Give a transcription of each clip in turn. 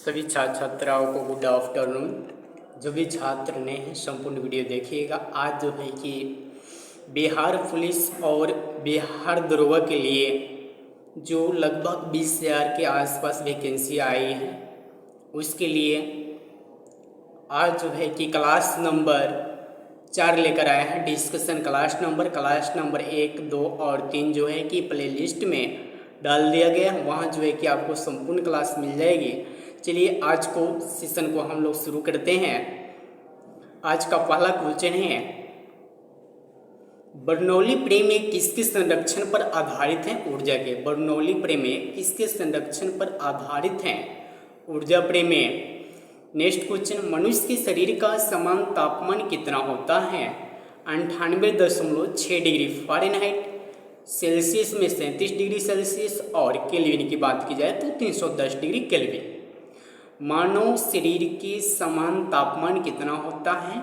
सभी छात्र छात्राओं को गुड आफ्टरनून। जो भी छात्र ने संपूर्ण वीडियो देखिएगा। आज जो है कि बिहार पुलिस और बिहार दरोगा के लिए जो लगभग 20,000 के आसपास वैकेंसी आई है, उसके लिए आज जो है कि क्लास नंबर 4 लेकर आया है डिस्कशन। क्लास नंबर 1, 2 और 3 जो है कि प्ले लिस्ट में डाल दिया गया। वहाँ जो है कि आपको संपूर्ण क्लास मिल जाएगी। चलिए आज को सेशन को हम लोग शुरू करते हैं। आज का पहला क्वेश्चन है, बर्नौली प्रमेय किसके संरक्षण पर आधारित है? ऊर्जा के। बर्नौली प्रमेय किसके संरक्षण पर आधारित है? ऊर्जा प्रमेय। नेक्स्ट क्वेश्चन, मनुष्य के शरीर का समान तापमान कितना होता है? 98.6 डिग्री फ़ारेनहाइट, सेल्सियस में 37 डिग्री सेल्सियस और केल्विन की बात की जाए तो 310 डिग्री केल्विन। मानव शरीर के समान तापमान कितना होता है?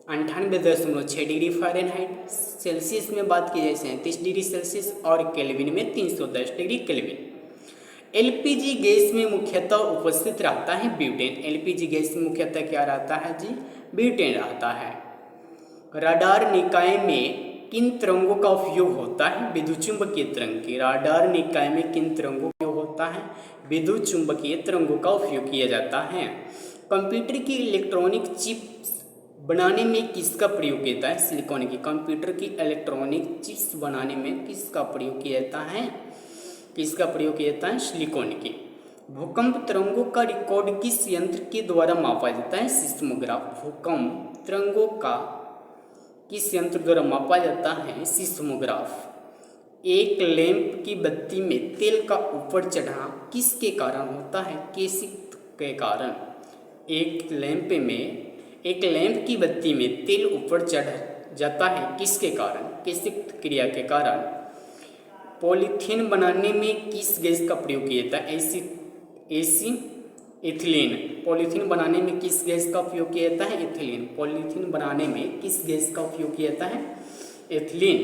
98.6 डिग्री फ़ारेनहाइट, सेल्सियस में बात की जाए 37 डिग्री सेल्सियस और केल्विन में 310 डिग्री केल्विन। एलपीजी गैस में मुख्यतः उपस्थित रहता है ब्यूटेन। एलपीजी गैस में मुख्यतः क्या रहता है जी? ब्यूटेन रहता है। राडार निकाय में किन तरंगों का उपयोग होता है? विद्युत चुंबकीय तरंग की। राडार निकाय में किन तरंगों का उपयोग होता है? विद्युत चुंबकीय तरंगों का उपयोग किया जाता है। कंप्यूटर की इलेक्ट्रॉनिक चिप्स बनाने में किसका प्रयोग किया जाता है? सिलिकॉन की। कंप्यूटर की इलेक्ट्रॉनिक चिप्स बनाने में किसका प्रयोग किया जाता है? किसका प्रयोग किया जाता है? सिलिकॉन की। भूकंप तरंगों का रिकॉर्ड किस यंत्र के द्वारा मापा जाता है? सिस्मोग्राफ। भूकंप तरंगों का किस यंत्र द्वारा मापा जाता है? सिस्मोग्राफ। एक लैंप की बत्ती में तेल का ऊपर चढ़ना किसके कारण होता है? कैसिक के कारण। एक लैंप की बत्ती में तेल ऊपर चढ़ जाता है किसके कारण? कैसिक क्रिया के कारण। पॉलीथीन बनाने में किस गैस का प्रयोग किया जाता है? एथिलीन। पॉलीथीन बनाने में किस गैस का उपयोग किया जाता है? एथिलीन। पॉलीथीन बनाने में किस गैस का उपयोग किया जाता है? एथिलीन।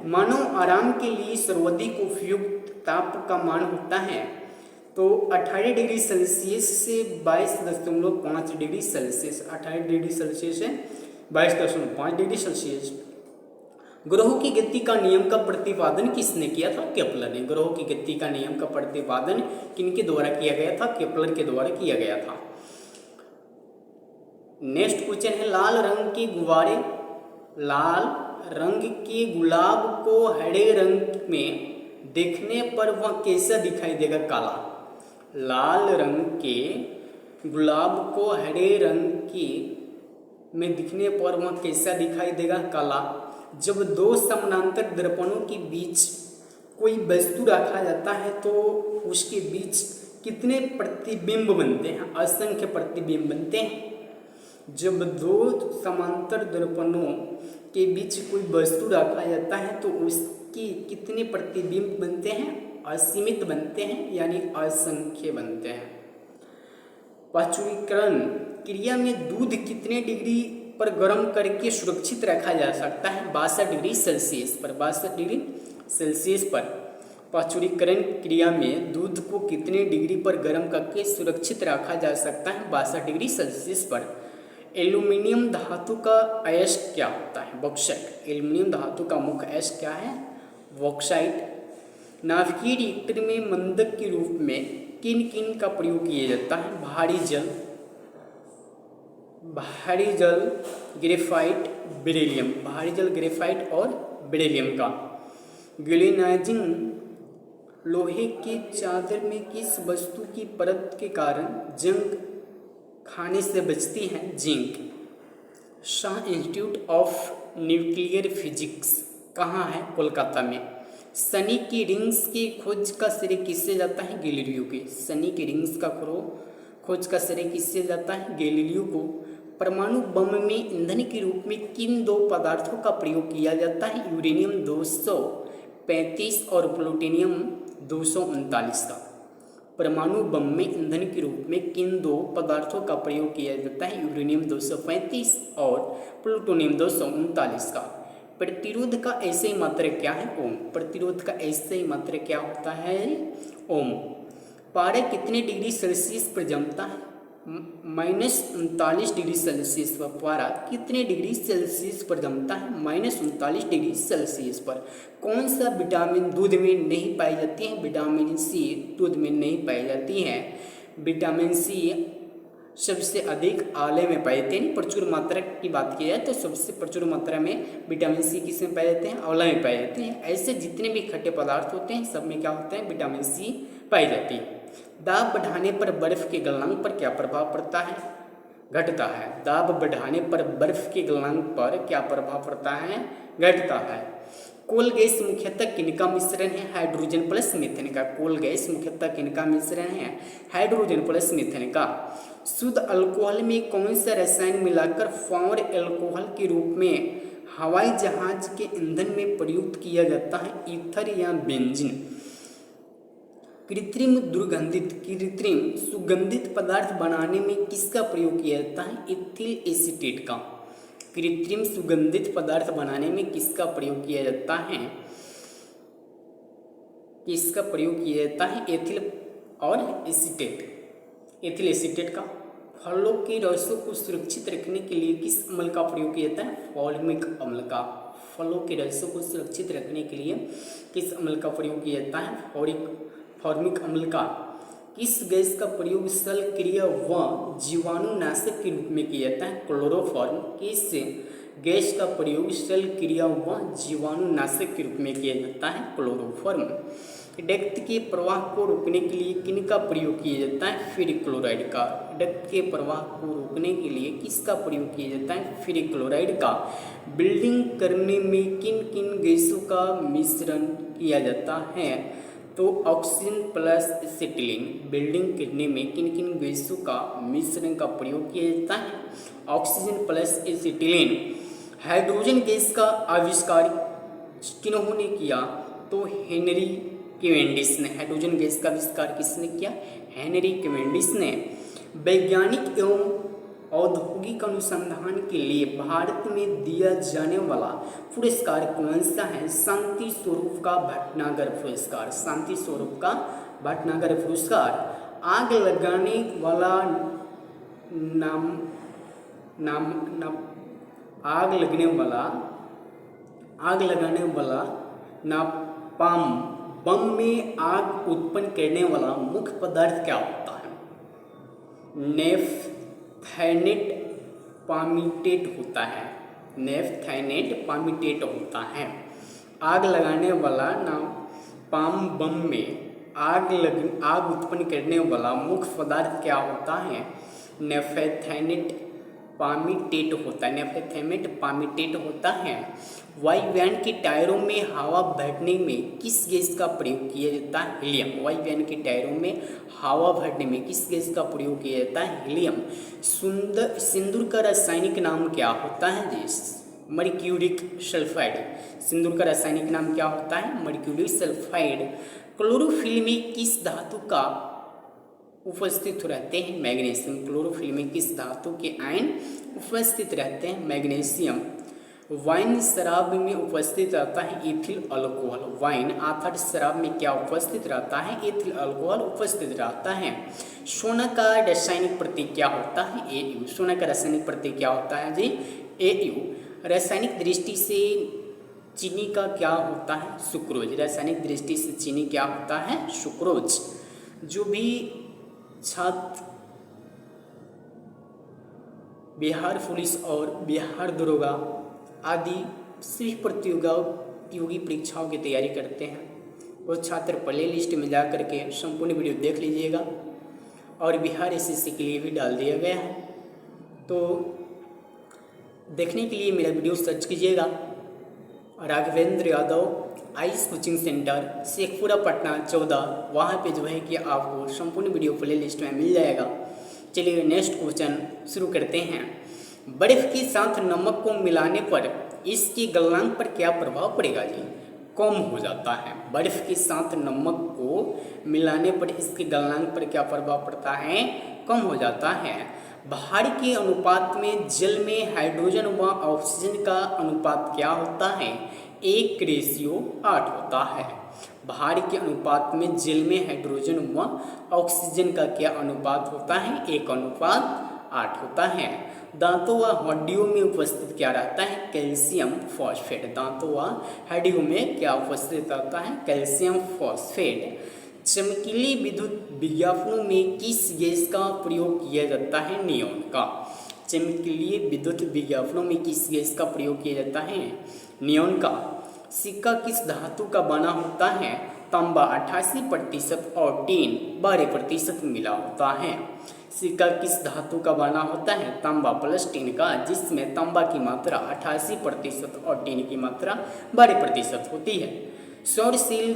मानव आराम के लिए सर्वाधिक उपयुक्त ताप का मान होता है तो 18 डिग्री सेल्सियस से 22.5 डिग्री सेल्सियस। 18 डिग्री सेल्सियस से 22.5 डिग्री सेल्सियस। ग्रहों की गति का नियम का प्रतिपादन किसने किया था? केपलर ने। ग्रहों की गति का नियम का प्रतिपादन किनके द्वारा किया गया था? केपलर के द्वारा किया गया था। नेक्स्ट क्वेश्चन है, लाल रंग के गुलाब को हरे रंग में देखने पर वह कैसा दिखाई देगा? काला। लाल रंग के गुलाब को हरे रंग के में दिखने पर वह कैसा दिखाई देगा? काला। जब दो समानांतर दर्पणों के बीच कोई वस्तु रखा जाता है तो उसके बीच कितने प्रतिबिंब बनते हैं? असंख्य प्रतिबिंब बनते हैं। जब दो समांतर दर्पणों के बीच कोई वस्तु रखा जाता है तो उसके कितने प्रतिबिंब बनते हैं? असीमित बनते हैं, यानी असंख्य बनते हैं। पाचुरीकरण क्रिया में दूध कितने डिग्री पर गर्म करके सुरक्षित रखा जा सकता है? 62 डिग्री सेल्सियस पर। 62 डिग्री सेल्सियस पर पाचुरीकरण क्रिया में दूध को कितने डिग्री पर गर्म करके सुरक्षित रखा जा सकता है? 62 डिग्री सेल्सियस पर। एल्यूमिनियम धातु का अयस्क क्या होता है? बॉक्साइट। एल्यूमिनियम धातु का मुख्य अयस्क क्या है? बॉक्साइट। नाभिकीय रिएक्टर में मंदक के रूप में किन किन का प्रयोग किया जाता है? भारी जल, ग्रेफाइट, बेरिलियम। भारी जल, ग्रेफाइट और बेरिलियम का। गैल्वेनाइजिंग लोहे के चादर में किस वस्तु की परत के कारण जंग खाने से बचती है? Zinc. Shah institute of nuclear physics कहाँ है? कोलकाता में। शनि की रिंग्स की खोज का श्रेय किससे जाता है? गैलीलियो के। शनि की रिंग्स का खोज का श्रेय किससे जाता है? गैलीलियो को। परमाणु बम में ईंधन के रूप में किन दो पदार्थों का प्रयोग किया जाता है? यूरेनियम 235 और प्लूटोनियम 239 का। परमाणु बम में ईंधन के रूप में किन दो पदार्थों का प्रयोग किया जाता है? यूरेनियम 235 और प्लूटोनियम 239 का। प्रतिरोध का ऐसे मात्रक क्या है? ओम। प्रतिरोध का ऐसे मात्रक क्या होता है? ओम। पारा कितने डिग्री सेल्सियस पर जमता है? -39 डिग्री सेल्सियस पर पारा कितने डिग्री सेल्सियस पर जमता है? -39 डिग्री सेल्सियस पर। कौन सा विटामिन दूध में नहीं पाई जाती है? विटामिन सी दूध में नहीं पाई जाती है। विटामिन सी सबसे अधिक आले में पाए जाते हैं। प्रचुर मात्रा की बात की जाए तो सबसे प्रचुर मात्रा में विटामिन सी किस में पाए जाते हैं? आंवला में पाए जाते हैं। ऐसे जितने भी खट्टे पदार्थ होते हैं सब में क्या होता है? विटामिन सी पाई जाती है। दाब बढ़ाने पर बर्फ के गलनांक पर क्या प्रभाव पड़ता है? घटता है। दाब बढ़ाने पर बर्फ के गलनांक पर क्या प्रभाव पड़ता है? घटता है। कोल गैस मुख्यतः किनका मिश्रण है? हाइड्रोजन प्लस मीथेन का। कोल गैस मुख्यतः किनका मिश्रण है? हाइड्रोजन प्लस मीथेन का। शुद्ध अल्कोहल में कौन सा रसायन मिलाकर फॉर्म अल्कोहल के रूप में हवाई जहाज के ईंधन में प्रयुक्त किया जाता है? ईथर या बेंजीन। कृत्रिम सुगंधित पदार्थ बनाने में किसका प्रयोग किया जाता है? इथिल एसीटेट का। कृत्रिम सुगंधित पदार्थ बनाने में किसका प्रयोग किया जाता है? किसका प्रयोग किया जाता है? एथिल और एसीटेट। एथिल एसीटेट का। फलों के रसों को सुरक्षित रखने के लिए किस अम्ल का प्रयोग किया जाता है? फॉर्मिक अम्ल का। फलों के रसों को सुरक्षित रखने के लिए किस अम्ल का प्रयोग किया जाता है? फॉर्मिक अम्ल का। किस गैस का प्रयोग शल्यक्रिया व जीवाणुनाशक के रूप में किया जाता है? क्लोरोफॉर्म। किस गैस का प्रयोग शल्यक्रिया व जीवाणुनाशक के रूप में किया जाता है? क्लोरोफॉर्म। डक्ट के प्रवाह को रोकने के लिए किनका प्रयोग किया जाता है? फेरिक क्लोराइड का। डक्ट के प्रवाह को रोकने के लिए किसका प्रयोग किया जाता है? फेरिक क्लोराइड का। बिल्डिंग करने में किन किन गैसों का मिश्रण किया जाता है? तो ऑक्सीजन प्लस एसिटिलीन। बिल्डिंग करने में किन किन गैसों का मिश्रण का प्रयोग किया जाता है? Oxygen plus acetylene. Hydrogen gas का आविष्कार किन्होंने किया? तो हेनरी कैवेंडिश ने। हाइड्रोजन गैस का आविष्कार किसने किया? हेनरी कैवेंडिश ने। वैज्ञानिक एवं औद्योगिक अनुसंधान के लिए भारत में दिया जाने वाला पुरस्कार कौन सा है? शांति स्वरूप का भटनागर पुरस्कार। शांति स्वरूप का भटनागर पुरस्कार। आग लगाने वाला आग लगाने वाला नापाम बम में आग उत्पन्न करने वाला मुख्य पदार्थ क्या होता है? नेफ्थैनेट पामीटेट होता है। नेफ्थैनेट पामीटेट होता है। आग लगाने वाला नापाम बम में आग उत्पन्न करने वाला मुख्य पदार्थ क्या होता है? नेफ्थैनेट पामीटेट होता है। नेफ्थैनेट पामीटेट होता है। वायुयान के टायरों में हवा भरने में किस गैस का प्रयोग किया जाता है? हीलियम। वायुयान के टायरों में हवा भरने में किस गैस का प्रयोग किया जाता है? हीलियम। सिंदूर का रासायनिक नाम क्या होता है जी? Mercuric sulphide. सिंदूर का रासायनिक नाम क्या होता है? Mercuric sulphide. क्लोरोफिल में किस धातु का उपस्थित रहते हैं? मैग्नीशियम। क्लोरोफिल में किस धातु के आयन उपस्थित रहते हैं? मैग्नीशियम। वाइन शराब में उपस्थित रहता है इथिल अल्कोहल। वाइन अर्थात शराब में क्या उपस्थित रहता है? इथिल अल्कोहल उपस्थित रहता है। सोना का रासायनिक प्रतीक क्या होता है? Au। सोना का रासायनिक प्रतीक क्या होता है जी? Au। रासायनिक दृष्टि से चीनी का क्या होता है? सुक्रोज। रासायनिक दृष्टि से चीनी क्या होता है? सुक्रोज। जो भी छात्र बिहार पुलिस और बिहार दरोगा आदि सभी प्रतियोगी परीक्षाओं की तैयारी करते हैं वो छात्र प्ले लिस्ट में जा करके संपूर्ण वीडियो देख लीजिएगा और बिहार एसएससी के लिए भी डाल दिया गया है। तो देखने के लिए मेरा वीडियो सर्च कीजिएगा Raghavendra Yadav ice coaching centre Sheikhpura Patna 14। वहाँ पे जो है कि आपको संपूर्ण वीडियो प्ले लिस्ट में मिल जाएगा। चलिए नेक्स्ट क्वेश्चन शुरू करते हैं। बर्फ के साथ नमक को मिलाने पर इसके गलनांक पर क्या प्रभाव पड़ेगा जी? कम हो जाता है। बर्फ के साथ नमक को मिलाने पर इसके गलनांक पर क्या प्रभाव पड़ता है? कम हो जाता है। भार के अनुपात में जल में हाइड्रोजन व ऑक्सीजन का अनुपात क्या होता है? 1:8 होता है। भार के अनुपात में जेल में हाइड्रोजन व ऑक्सीजन का क्या अनुपात होता है? 1:8 होता है। दांतों व हड्डियों में उपस्थित क्या रहता है? Calcium phosphate. दांतों व हड्डियों में क्या उपस्थित रहता है? Calcium phosphate. चमकीली विद्युत विज्ञापनों में किस गैस का प्रयोग किया जाता है? नियोन का। चमकीली विद्युत विज्ञापनों में किस गैस का प्रयोग किया जाता है? नियोन का। सिक्का किस धातु का बना होता है? तांबा 88% और टीन 12% मिला होता है। सिक्का किस धातु का बना होता है? तांबा प्लस टीन का, जिसमें तांबा की मात्रा 88% और टीन की मात्रा 12% होती है। सौर सेल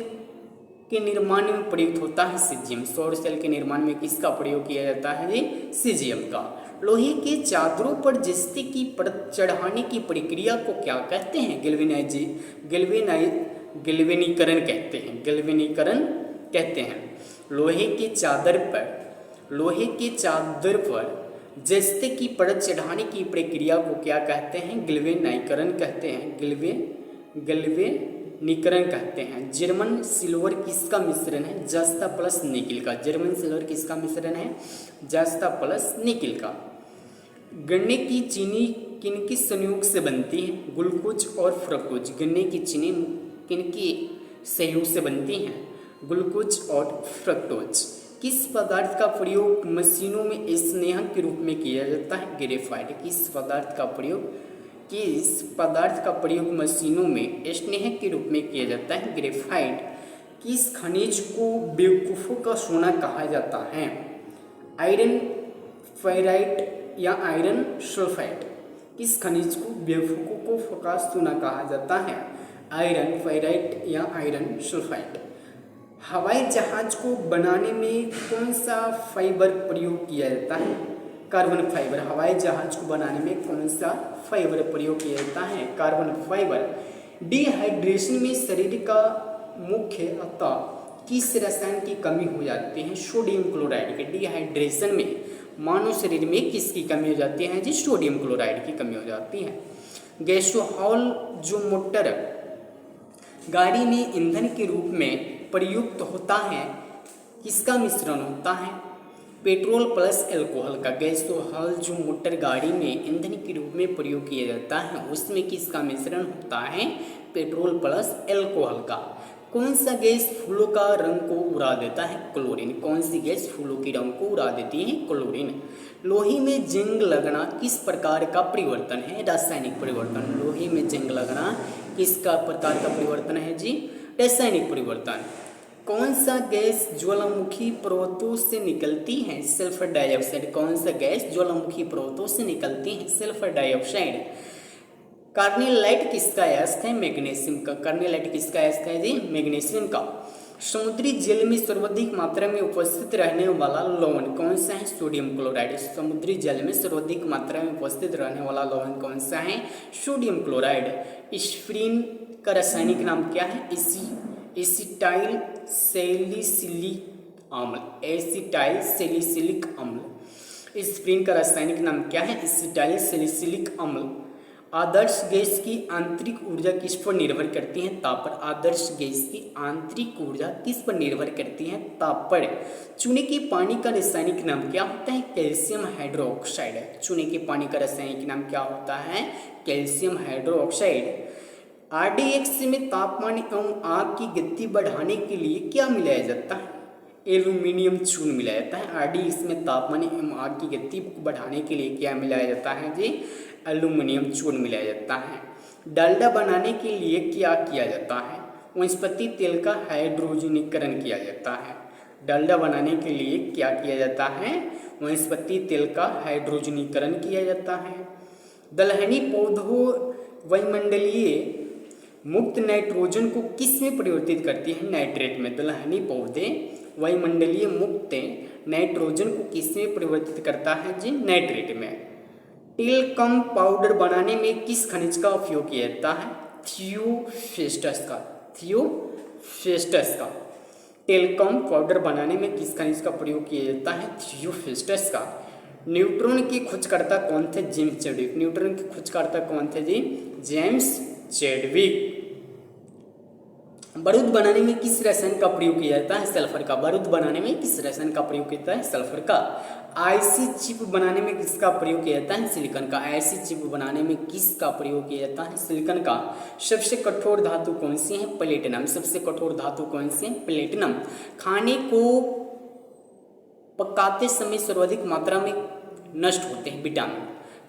के निर्माण में प्रयुक्त होता है सीजियम। सौर सेल के निर्माण में किसका प्रयोग किया जाता है? जी सीजियम का। लोहे के चादरों पर जस्ते की परत चढ़ाने की प्रक्रिया को क्या कहते हैं? गैल्वेनीकरण कहते हैं। गैल्वेनीकरण कहते हैं। लोहे के चादर पर जस्ते की परत चढ़ाने की प्रक्रिया को क्या कहते हैं? गैल्वेनीकरण कहते हैं। गैल्वेनीकरण कहते हैं। जर्मन सिल्वर किसका मिश्रण है? जस्ता प्लस निकिल का। जर्मन सिल्वर किसका मिश्रण है? जस्ता प्लस निकिल का। गन्ने की चीनी किनके संयोग से बनती है? ग्लूकोज और फ्रक्टोज। गन्ने की चीनी किनके संयोग से बनती है? ग्लूकोज और फ्रक्टोज। किस पदार्थ का प्रयोग मशीनों में स्नेहक के रूप में किया जाता है? ग्रेफाइट। किस पदार्थ का प्रयोग मशीनों में स्नेहक के रूप में किया जाता है? ग्रेफाइट। किस खनिज को बेवकूफ़ों का सोना कहा जाता है? आयरन फेराइट या आयरन सल्फाइड। किस खनिज को बेवकूफ़ों का सोना कहा जाता है? आयरन फेराइट या आयरन सल्फाइड। हवाई जहाज को बनाने में कौन सा फाइबर प्रयोग किया जाता है? Carbon fibre. हवाई जहाज को बनाने में कौन सा फाइबर प्रयोग किया जाता है? Carbon fibre. डिहाइड्रेशन में शरीर का मुख्यतः किस रसायन की कमी हो जाती है? सोडियम क्लोराइड के। डिहाइड्रेशन में मानव शरीर में किसकी कमी हो जाती है? जी सोडियम क्लोराइड की कमी हो जाती है। गैसोहॉल जो मोटर गाड़ी में ईंधन के रूप में प्रयुक्त होता है, किसका मिश्रण होता है? पेट्रोल प्लस अल्कोहल का। गैसोहॉल जो मोटर गाड़ी में ईंधन के रूप में प्रयोग किया जाता है, उसमें किसका मिश्रण होता है? पेट्रोल प्लस अल्कोहल का। कौन सा गैस फूलों का रंग को उड़ा देता है? क्लोरीन। कौन सी गैस फूलों के रंग को उड़ा देती है? क्लोरीन। लोहे में जंग लगना किस प्रकार का परिवर्तन है? रासायनिक परिवर्तन। लोहे में जंग लगना किसका प्रकार का परिवर्तन है? जी रासायनिक परिवर्तन। कौन सा गैस ज्वालामुखी पर्वतों से निकलती है? Sulphur dioxide. कौन सा गैस ज्वालामुखी पर्वतों से निकलती है? Sulphur dioxide. कार्नेलाइट किसका अयस्क है? मैग्नीशियम का। कार्नेलाइट किसका अयस्क है? जी मैग्नीशियम का। समुद्री जल में सर्वाधिक मात्रा में उपस्थित रहने वाला लवण कौन सा है? Sodium chloride. समुद्री जल में सर्वाधिक मात्रा में उपस्थित रहने वाला लवण कौन सा है? Sodium chloride. स्प्रीन का रासायनिक नाम क्या है? एसिटाइल सैलिसिलिक अम्ल। एसिटाइल सैलिसिलिक अम्ल। स्प्रीन का रासायनिक नाम क्या है? एसिटाइल सैलिसिलिक अम्ल। आदर्श गैस की आंतरिक ऊर्जा किस पर निर्भर करती है? ताप पर। आदर्श गैस की आंतरिक ऊर्जा किस पर निर्भर करती है? ताप पर। चूने के पानी का रासायनिक नाम क्या होता है? Calcium hydroxide. चूने के पानी का रासायनिक नाम क्या होता है? Calcium hydroxide. RDX में तापमान एवं आग की गति बढ़ाने के लिए क्या मिलाया जाता है? एल्यूमिनियम चूर्ण मिलाया जाता है। RDX में तापमान एवं आग की गति को बढ़ाने के लिए क्या मिलाया जाता है? जी एल्यूमिनियम चूर्ण मिलाया जाता है। डालडा बनाने के लिए क्या किया जाता है? वनस्पति तेल का हाइड्रोजनीकरण किया जाता है। डालडा बनाने के लिए क्या किया जाता है? वनस्पति तेल का हाइड्रोजनीकरण किया जाता है। दलहनी पौधों वायुमंडलीय मुक्त नाइट्रोजन को किस में परिवर्तित करती है? नाइट्रेट में। दलहनी पौधे वायुमंडलीय मुक्त नाइट्रोजन को किस में परिवर्तित करता है? जी नाइट्रेट में। टेलकम पाउडर बनाने में किस खनिज का उपयोग किया जाता है? थियोफेस्टस का। थियोफेस्टस का। टेलकम पाउडर बनाने में किस खनिज का प्रयोग किया जाता है? थियोफेस्टस का। न्यूट्रॉन के खोजकर्ता कौन थे? James Chadwick. न्यूट्रॉन के खोजकर्ता कौन थे? जी जेम्स चैडविक। बारूद बनाने में किस रसायन का प्रयोग किया जाता है? सल्फर का। बारूद बनाने में किस रसायन का प्रयोग किया जाता है? सल्फर का। आईसी चिप बनाने में किसका प्रयोग किया जाता है? सिलिकॉन का। आईसी चिप बनाने में किसका प्रयोग किया जाता है? सिलिकॉन का। सबसे कठोर धातु कौन सी है? प्लेटिनम। सबसे कठोर धातु कौन सी है? प्लेटिनम। खाने को पकाते समय सर्वाधिक मात्रा में नष्ट होते हैं विटामिन।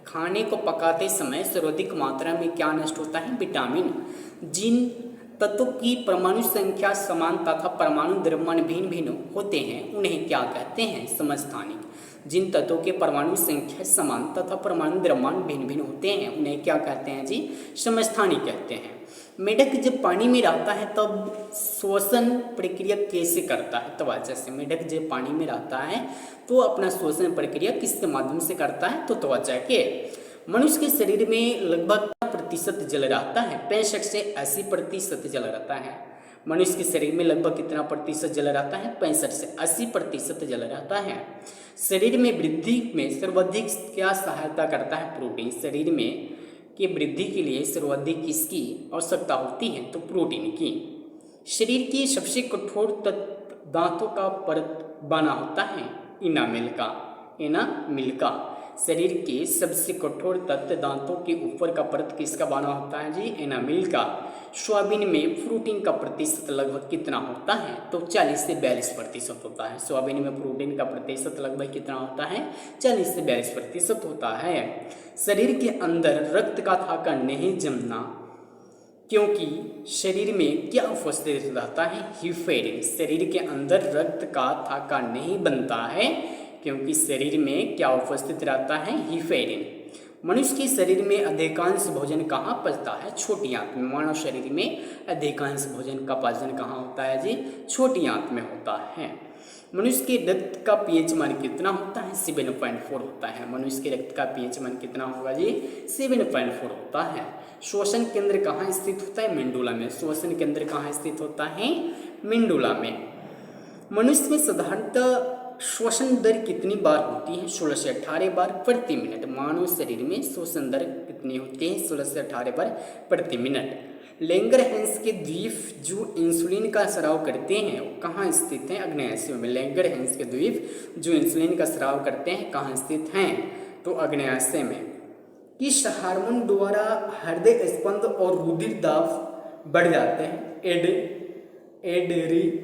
खाने को पकाते समय सर्वाधिक मात्रा में क्या नष्ट होता है? विटामिन। जिन तत्वों की परमाणु संख्या समान तथा परमाणु द्रव्यमान भिन्न भिन्न होते हैं उन्हें क्या कहते हैं? समस्थानिक। जिन तत्वों के परमाणु संख्या समान तथा परमाणु द्रव्यमान भिन्न भिन्न होते हैं उन्हें क्या कहते हैं जी? समस्थानिक कहते हैं। मेढक जब पानी में रहता है तब श्वसन प्रक्रिया कैसे करता है? त्वचा से। मेढक जब पानी में रहता है तो अपना श्वसन प्रक्रिया किसके माध्यम से करता है? तो त्वचा के। मनुष्य के शरीर में लगभग प्रतिशत जल रहता है? 65 से 80% जल रहता है। मनुष्य के शरीर में लगभग कितना प्रतिशत जल रहता है? 65 से 80% जल रहता है। शरीर में वृद्धि में सर्वाधिक क्या सहायता करता है? प्रोटीन। शरीर में की वृद्धि के लिए सर्वाधिक किसकी आवश्यकता होती है? तो प्रोटीन की। शरीर की सबसे कठोर दांतों का परत बना होता है? इनामेल का। इनामिल का। शरीर के सबसे कठोर तत्व दांतों के ऊपर का परत किसका बना होता है जी? एनामिल का। सोयाबीन में प्रोटीन का प्रतिशत लगभग कितना होता है? तो 40 से 42% होता है। सोयाबीन में प्रोटीन का प्रतिशत लगभग कितना होता है? 40 से 42% होता है। शरीर के अंदर रक्त का थाका नहीं जमना क्योंकि शरीर में क्या उपस्थित रहता है? हीमोग्लोबिन। शरीर के अंदर रक्त का थाका नहीं बनता है क्योंकि शरीर में क्या उपस्थित रहता है? हीमोग्लोबिन। मनुष्य के शरीर में अधिकांश भोजन कहाँ पचता है? छोटी आंत में। मानव शरीर में अधिकांश भोजन का पाचन कहाँ होता है जी? छोटी आंत में होता है। मनुष्य के रक्त का पीएच मान कितना होता है? 7.4 होता है। मनुष्य के रक्त का पीएच मान कितना होगा जी? 7.4 होता है। श्वसन केंद्र कहाँ स्थित होता है? मेंडुला में। श्वसन केंद्र कहाँ स्थित होता है? मेंडुला में। मनुष्य में साधारणतः श्वसन दर कितनी बार होती है? 16 से 18 बार प्रति मिनट। मानव शरीर में श्वसन दर कितनी होती है? 16 से 18 बार प्रति मिनट। लैंगरहैंस के द्वीप जो इंसुलिन का स्राव करते हैं वो कहाँ स्थित हैं? आग्नेयाशय में। लैंगरहैंस के द्वीप जो इंसुलिन का स्राव करते हैं कहाँ स्थित हैं? तो आग्नेयाशय में। किस हार्मोन द्वारा हृदय स्पंद और रुधिर दाब बढ़ जाते हैं?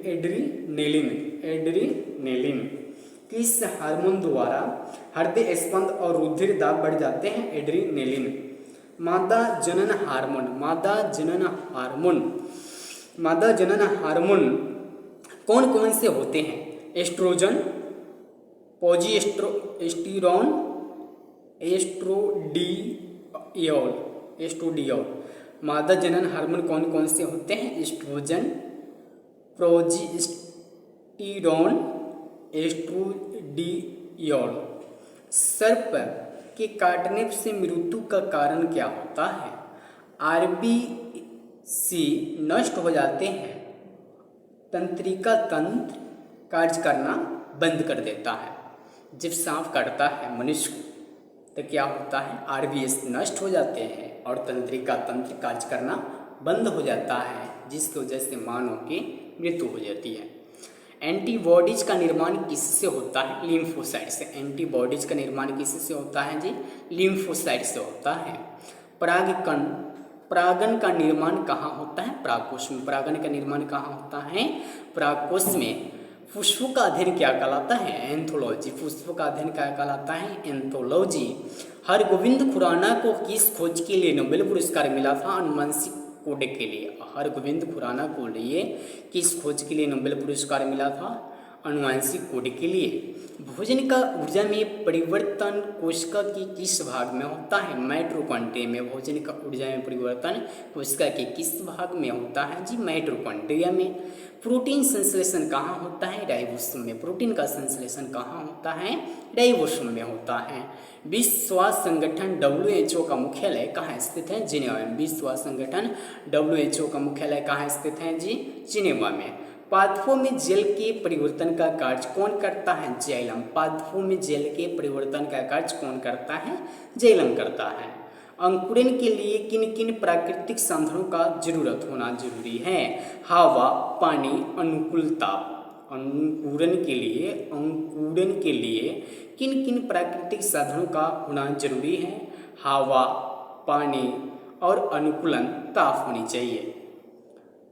एड्रीनेलिन। किस हार्मोन द्वारा हृदय स्पंद और रुधिर दाब बढ़ जाते हैं? एड्रीनेलिन। मादा जनन हार्मोन कौन कौन से होते हैं? Estrogen, progesterone, estradiol. मादा जनन हार्मोन कौन कौन से होते हैं? Estrogen, progesterone, estradiol. सर्प के काटने से मृत्यु का कारण क्या होता है? आरबीसी नष्ट हो जाते हैं। तंत्रिका तंत्र कार्य करना बंद कर देता है। जब सांप काटता है मनुष्य को तो क्या होता है? आरबीसी नष्ट हो जाते हैं और तंत्रिका तंत्र कार्य करना बंद हो जाता है, जिसकी वजह से मानव की मृत्यु हो जाती है। एंटीबॉडीज का निर्माण किससे होता है? लिम्फोसाइट से। एंटीबॉडीज का निर्माण किससे होता है जी? लिम्फोसाइट से होता है। परागन का निर्माण कहाँ होता है? परागकोश में। परागन का निर्माण कहाँ होता है? परागकोश में। पुष्पों का अध्ययन क्या कहलाता है? एंथोलॉजी। पुष्पों का अध्ययन क्या कहलाता है? एंथोलॉजी। हरगोविंद खुराना को किस खोज के लिए नोबेल पुरस्कार मिला था? आनुवंशिक कोड के लिए। हरगोविंद खुराना को लिए किस खोज के लिए नोबेल पुरस्कार मिला था? आनुवंशिक कोड के लिए। भोजन का ऊर्जा में परिवर्तन कोशिका के किस भाग में होता है? माइटोकॉन्ड्रिया में। भोजन का ऊर्जा में परिवर्तन कोशिका के किस भाग में होता है जी? माइटोकॉन्ड्रिया में। प्रोटीन संश्लेषण कहाँ होता है? राइबोसोम में। प्रोटीन का संश्लेषण कहाँ होता है? राइबोसोम में होता है। विश्व स्वास्थ्य संगठन WHO का मुख्यालय कहाँ स्थित है? जिनेवा में। विश्व स्वास्थ्य संगठन WHO का मुख्यालय कहाँ स्थित है जी? जिनेवा में। पादपों में जल के परिवर्तन का कार्य कौन करता है? जाइलम। पादपों में जल के परिवर्तन का कार्य कौन करता है? जाइलम करता है। अंकुरण के लिए किन किन प्राकृतिक साधनों का जरूरत होना जरूरी है? हवा, पानी, अनुकूल ताप। अंकुरण के लिए किन किन प्राकृतिक साधनों का होना जरूरी है? हवा, पानी और अनुकूलन ताप होनी चाहिए।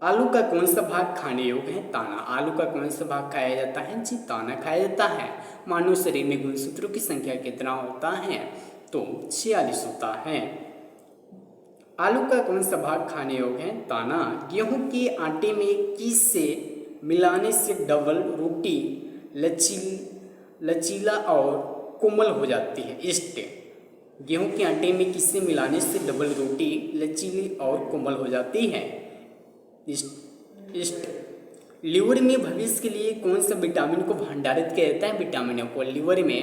आलू का कौन सा भाग खाने योग्य है? दाना। आलू का कौन सा भाग खाया जाता है? जी दाना खाया जाता है। मानव शरीर में गुणसूत्रों की संख्या कितना होता है? तो 46 होता है। आलू का कौन सा भाग खाने योग्य है? दाना। गेहूं के आटे में किस से मिलाने से डबल रोटी लचीला और कोमल हो जाती है? ईस्ट। गेहूं के आटे में किससे मिलाने से डबल रोटी लचीली और कोमल हो जाती है? ईस्ट। लीवर में भविष्य के लिए कौन सा विटामिन को भंडारित किया जाता है? विटामिनों को। लीवर में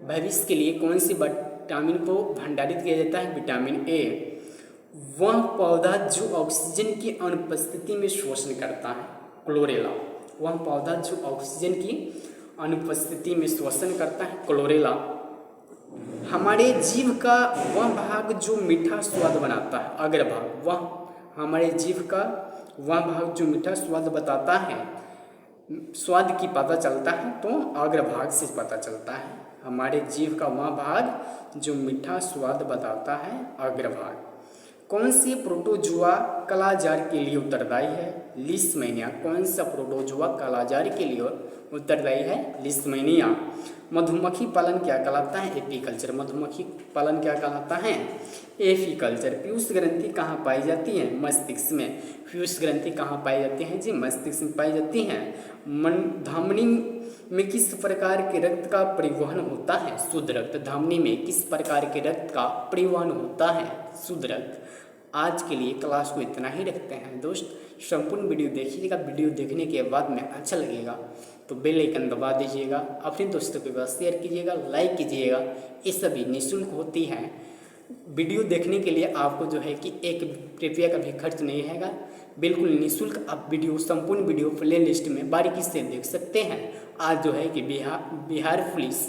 भविष्य के लिए कौन सी विटामिन को भंडारित किया जाता है? Vitamin A. वह पौधा जो ऑक्सीजन की अनुपस्थिति में शोषण करता है? क्लोरेला। वह पौधा जो ऑक्सीजन की अनुपस्थिति में शोषण करता है? क्लोरेला। हमारे जीभ का वह भाग जो मीठा स्वाद बनाता है? अग्रभाग। वह हमारे जीभ का वह भाग जो मीठा स्वाद बताता है, स्वाद की पता चलता है तो अग्रभाग से पता चलता है। हमारे जीभ का वह भाग जो मीठा स्वाद बताता है, अग्रभाग। कौन सी प्रोटोजुआ कालाजार के लिए उत्तरदायी है? लिस्टमैनिया। कौन सा प्रोटोजुआ कालाजार के लिए उत्तरदायी है? लिस्टमैनिया। मधुमक्खी पालन क्या कहलाता है? एपीकल्चर। मधुमक्खी पालन क्या कहलाता है? एपीकल्चर। पीयूष ग्रंथि कहाँ पाई जाती है? मस्तिष्क में। पीयूष ग्रंथि कहाँ पाई जाती है? जी मस्तिष्क में पाई जाती है। धमनी में किस प्रकार के रक्त का परिवहन होता है? शुद्ध रक्त। धमनी में किस प्रकार के रक्त का परिवहन होता है? शुद्ध रक्त। आज के लिए क्लास को इतना ही रखते हैं दोस्त। संपूर्ण वीडियो देखिएगा। वीडियो देखने के बाद में अच्छा लगेगा तो बेल आइकन दबा दीजिएगा, अपने दोस्तों के पास शेयर कीजिएगा, लाइक कीजिएगा। ये सभी निःशुल्क होती हैं। वीडियो देखने के लिए आपको जो है कि 1 रुपया का भी खर्च नहीं हैगा, बिल्कुल निःशुल्क आप वीडियो संपूर्ण वीडियो प्ले लिस्ट में बारीकी से देख सकते हैं। आज जो है कि बिहार पुलिस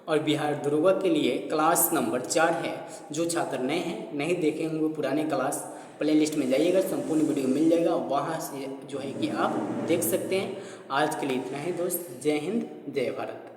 और बिहार दरोगा के लिए क्लास नंबर 4 है। जो छात्र नए हैं, नहीं देखे होंगे पुराने क्लास, प्ले लिस्ट में जाइएगा, संपूर्ण वीडियो मिल जाएगा, वहाँ से जो है कि आप देख सकते हैं। आज के लिए इतना ही दोस्त। जय हिंद, जय भारत।